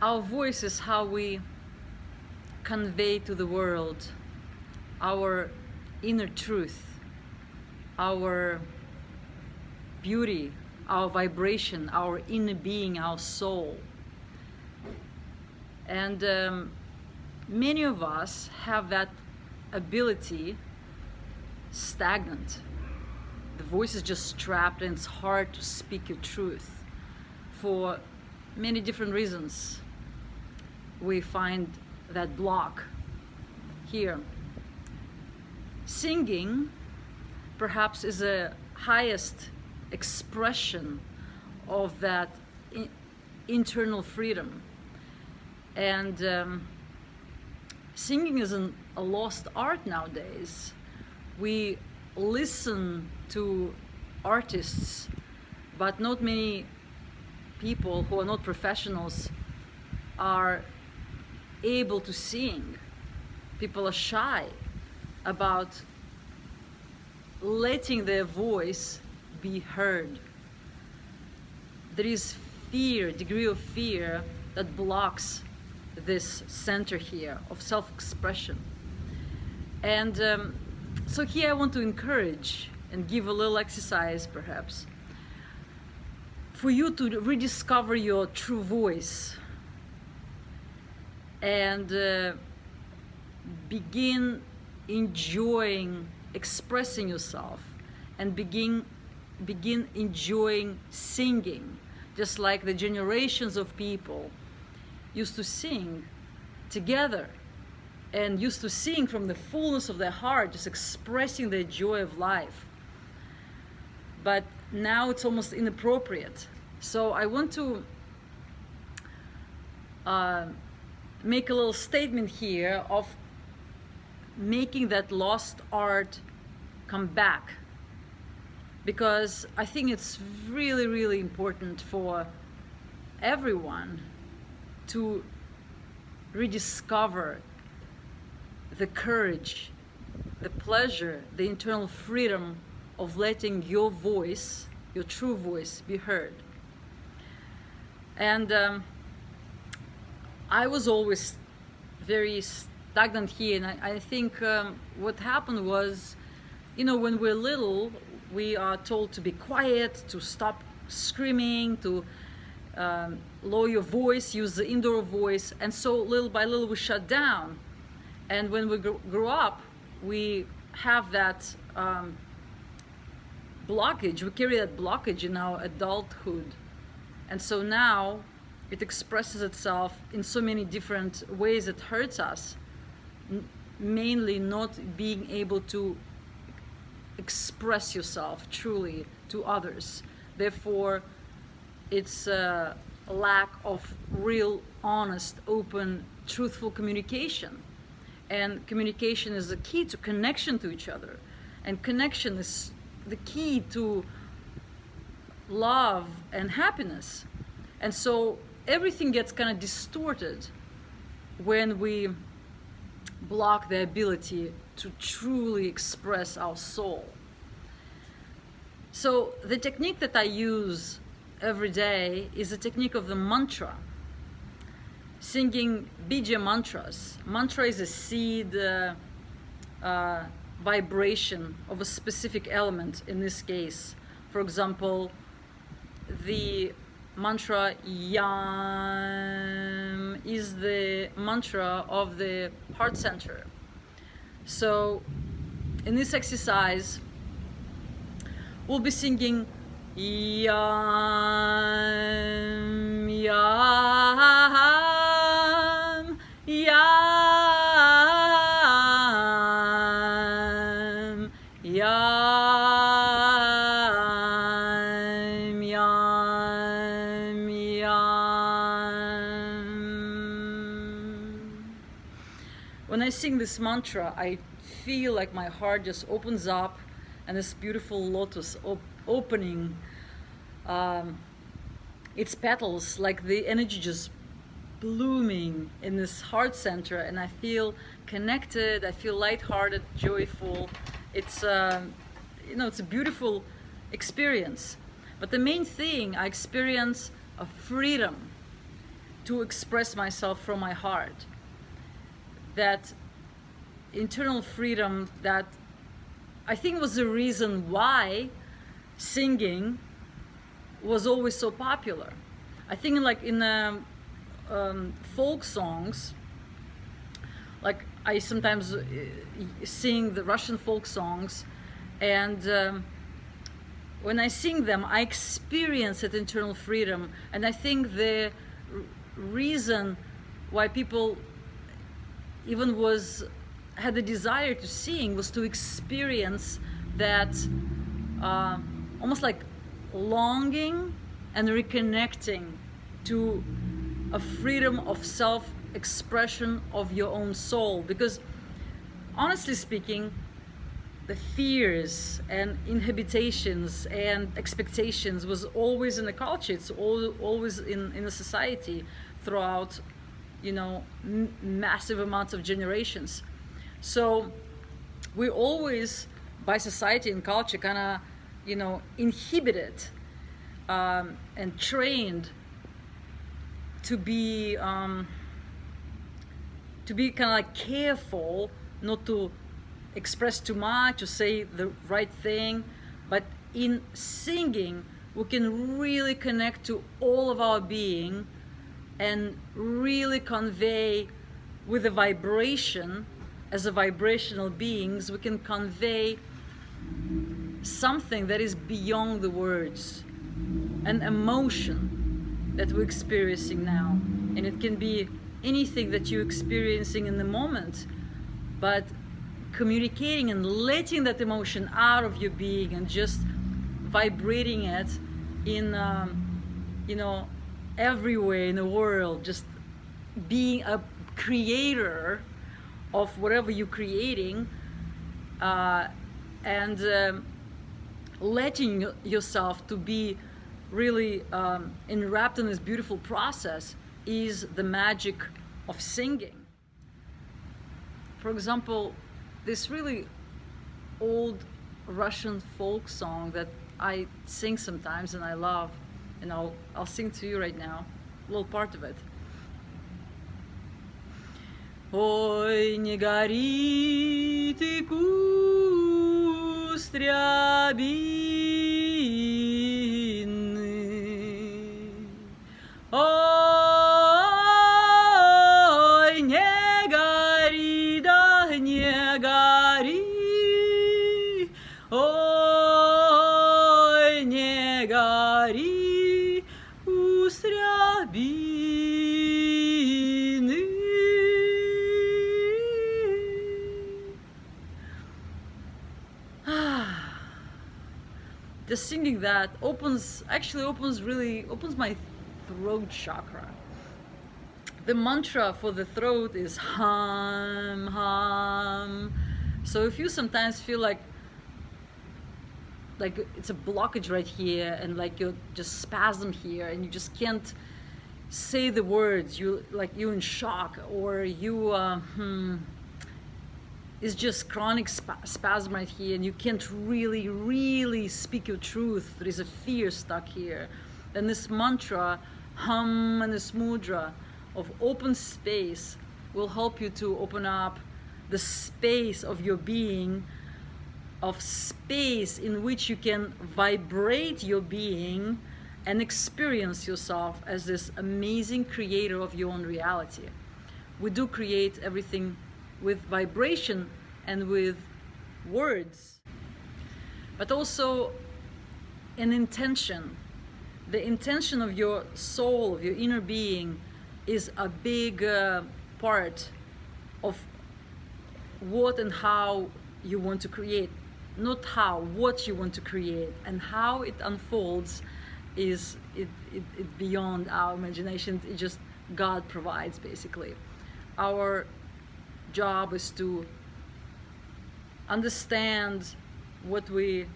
Our voice is how we convey to the world our inner truth, our beauty, our vibration, our inner being, our soul. And many of us have that ability stagnant. The voice is just trapped and it's hard to speak your truth for many different reasons. We find that block here. Singing perhaps is the highest expression of that internal freedom. And singing is a lost art nowadays. We listen to artists, but not many people who are not professionals are able to sing. People are shy about letting their voice be heard. There is fear, degree of fear that blocks this center here of self-expression. And so here I want to encourage and give a little exercise perhaps for you to rediscover your true voice and begin enjoying expressing yourself and begin enjoying singing, just like the generations of people used to sing together and used to sing from the fullness of their heart, just expressing their joy of life. But now it's almost inappropriate. So I want to make a little statement here of making that lost art come back, because I think it's really, really important for everyone to rediscover the courage, the pleasure, the internal freedom of letting your voice, your true voice, be heard. And I was always very stagnant here, and I think what happened was, you know, when we're little, we are told to be quiet, to stop screaming, to lower your voice, use the indoor voice, and so little by little we shut down. And when we grow up, we have that blockage, we carry that blockage in our adulthood. And so now it expresses itself in so many different ways that hurts us, mainly not being able to express yourself truly to others. Therefore, it's a lack of real, honest, open, truthful communication. And communication is the key to connection to each other. And connection is the key to love and happiness. And so everything gets kind of distorted when we block the ability to truly express our soul. So the technique that I use every day is the technique of the mantra. Singing bija mantras. Mantra is a seed vibration of a specific element in this case. For example, the mantra Yam is the mantra of the heart center. So in this exercise, we'll be singing Yam, Yam, Yam, Yam, Yam, Yam. When I sing this mantra, I feel like my heart just opens up and this beautiful lotus opening its petals, like the energy just blooming in this heart center, and I feel connected, I feel lighthearted, joyful. It's you know, it's a beautiful experience. But the main thing, I experience a freedom, to express myself from my heart. That internal freedom that I think was the reason why singing was always so popular. I think like in folk songs, like I sometimes sing the Russian folk songs, and when I sing them, I experience that internal freedom. And I think the reason why people even had the desire to sing was to experience that almost like longing and reconnecting to a freedom of self-expression of your own soul. Because honestly speaking, the fears and inhibitions and expectations was always in the culture. It's always in the society throughout, massive amounts of generations. So we always, by society and culture, kind of, inhibited and trained to be kind of like careful not to express too much, to say the right thing. But in singing, we can really connect to all of our being and really convey with a vibration. As a vibrational beings, we can convey something that is beyond the words, an emotion that we're experiencing now. And it can be anything that you're experiencing in the moment, but communicating and letting that emotion out of your being and just vibrating it in everywhere in the world, just being a creator of whatever you're creating, and letting yourself to be really enwrapped in this beautiful process is the magic of singing. For example, this really old Russian folk song that I sing sometimes and I love, and I'll sing to you right now a little part of it. Ой, не гори ты, куст рябины. Ой, не гори, да не гори. Ой, не гори, куст рябины. Just singing that opens my throat chakra. The mantra for the throat is hum, hum. So if you sometimes feel like it's a blockage right here, and like you're just spasm here, and you just can't say the words, you're in shock, or you it's just chronic spasm right here, and you can't really speak your truth. There is a fear stuck here. Then this mantra, hum, and this mudra of open space will help you to open up the space of your being, of space in which you can vibrate your being and experience yourself as this amazing creator of your own reality. We do create everything with vibration and with words, but also an intention. The intention of your soul, of your inner being, is a big part of what and how you want to create. Not how, what you want to create, and how it unfolds is it beyond our imagination. It just God provides, basically. Our job is to understand what we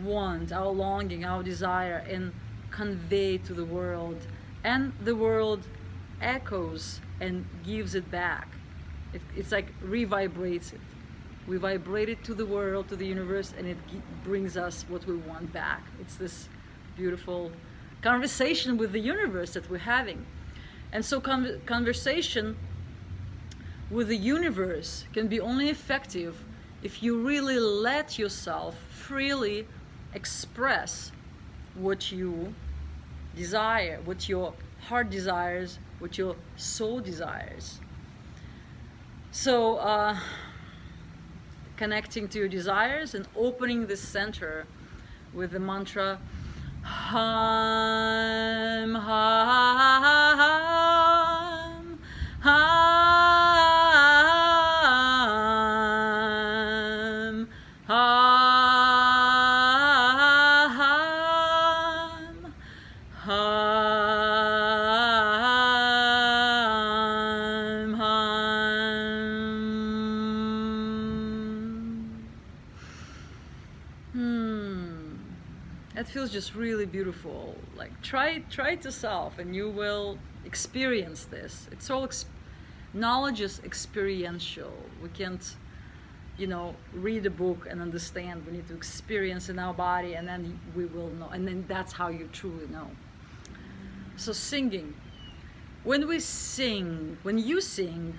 want, our longing, our desire, and convey to the world. And the world echoes and gives it back. It's like revibrates it. We vibrate it to the world, to the universe, and it brings us what we want back. It's this beautiful conversation with the universe that we're having. And so conversation with the universe can be only effective if you really let yourself freely express what you desire, what your heart desires, what your soul desires. So connecting to your desires and opening this center with the mantra Hum, hum, hum, hum, hum, hum. That feels just really beautiful. Like try it yourself and you will experience this. It's all knowledge is experiential. We can't, read a book and understand. We need to experience in our body, and then we will know, and then that's how you truly know. So singing, when you sing,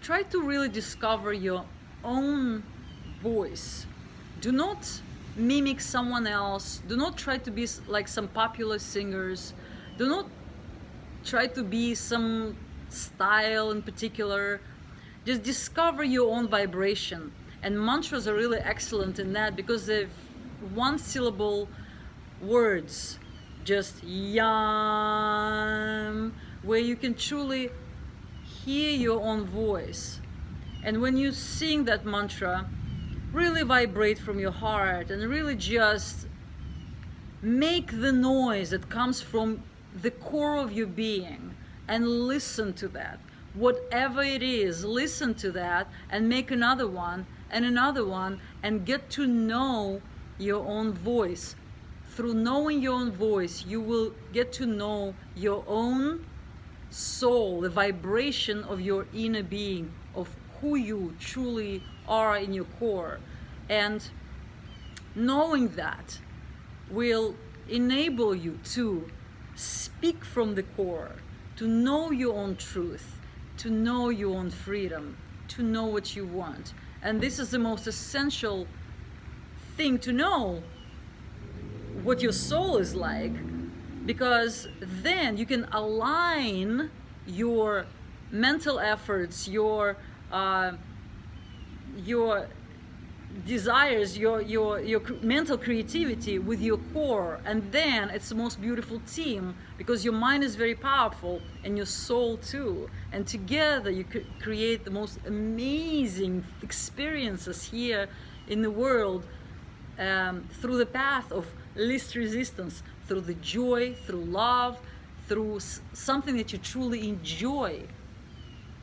try to really discover your own voice. Do not mimic someone else. Do not try to be like some popular singers. Do not try to be some style in particular. Just discover your own vibration. And mantras are really excellent in that, because they're one syllable words, just yam, where you can truly hear your own voice. And when you sing that mantra, really vibrate from your heart and really just make the noise that comes from the core of your being, and listen to that. Whatever it is, listen to that and make another one and get to know your own voice. Through knowing your own voice, you will get to know your own soul, the vibration of your inner being, of who you truly are in your core. And knowing that will enable you to speak from the core, to know your own truth, to know your own freedom, to know what you want. And this is the most essential thing to know, what your soul is like, because then you can align your mental efforts, your desires, your mental creativity with your core, and then it's the most beautiful team, because your mind is very powerful and your soul too, and together you could create the most amazing experiences here in the world, through the path of least resistance, through the joy, through love, through something that you truly enjoy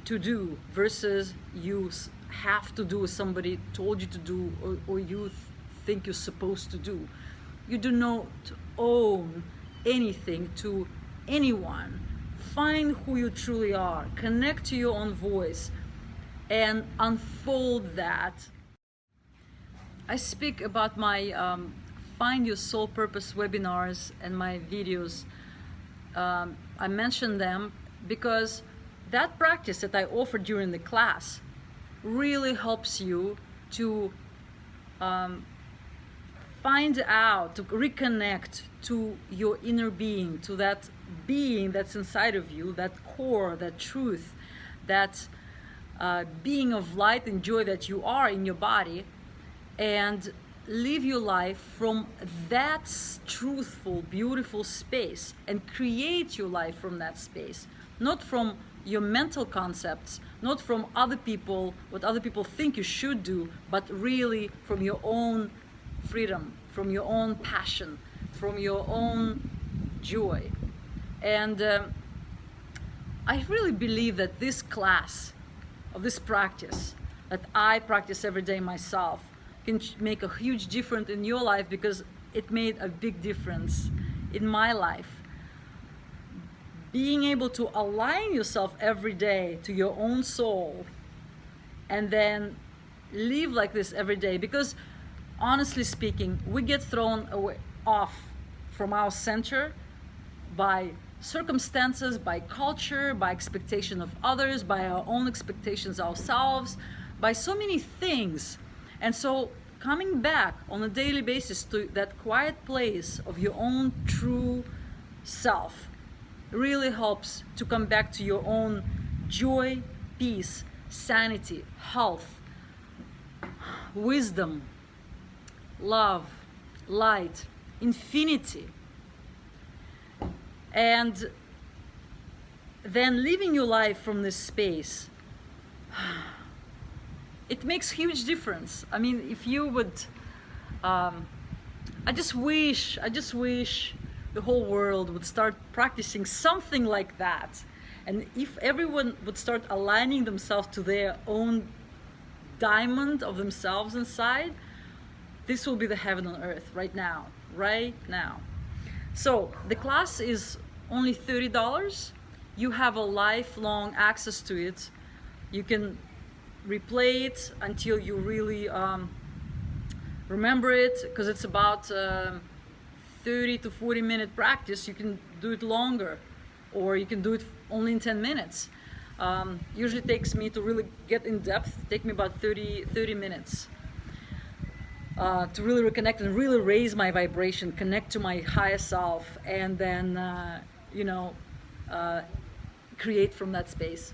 to do, versus you have to do as somebody told you to do, or you think you're supposed to do. You do not own anything to anyone. Find who you truly are, connect to your own voice, and unfold that. I speak about my Find Your Soul Purpose webinars and my videos. I mention them because that practice that I offer during the class really helps you to find out, to reconnect to your inner being, to that being that's inside of you, that core, that truth, that being of light and joy that you are in your body, and live your life from that truthful, beautiful space, and create your life from that space, not from your mental concepts, not from other people, what other people think you should do, but really from your own freedom, from your own passion, from your own joy. And I really believe that this class, of this practice that I practice every day myself, can make a huge difference in your life, because it made a big difference in my life. Being able to align yourself every day to your own soul, and then live like this every day, because honestly speaking, we get thrown away, off from our center by circumstances, by culture, by expectation of others, by our own expectations ourselves, by so many things. And so coming back on a daily basis to that quiet place of your own true self really helps to come back to your own joy, peace, sanity, health, wisdom, love, light, infinity. And then living your life from this space, it makes huge difference. I mean, if you would, I just wish the whole world would start practicing something like that. And if everyone would start aligning themselves to their own diamond of themselves inside, this will be the heaven on earth right now, right now. So the class is only $30. You have a lifelong access to it. You can replay it until you really remember it, because it's about 30 to 40 minute practice. You can do it longer, or you can do it only in 10 minutes. Usually takes me to really get in depth, take me about 30 minutes to really reconnect and really raise my vibration, connect to my higher self, and then create from that space.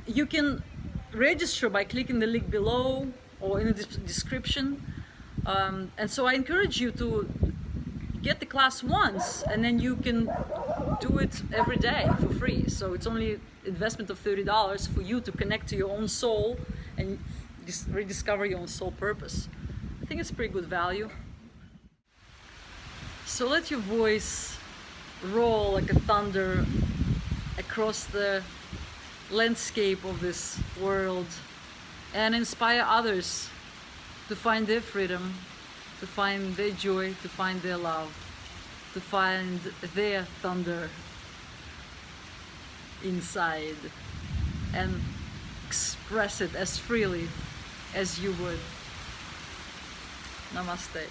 You can register by clicking the link below or in the description. And so I encourage you to get the class once, and then you can do it every day for free. So it's only investment of $30 for you to connect to your own soul and rediscover your own soul purpose. I think it's pretty good value. So let your voice roll like a thunder across the landscape of this world and inspire others to find their freedom, to find their joy, to find their love, to find their thunder inside, and express it as freely as you would. Namaste.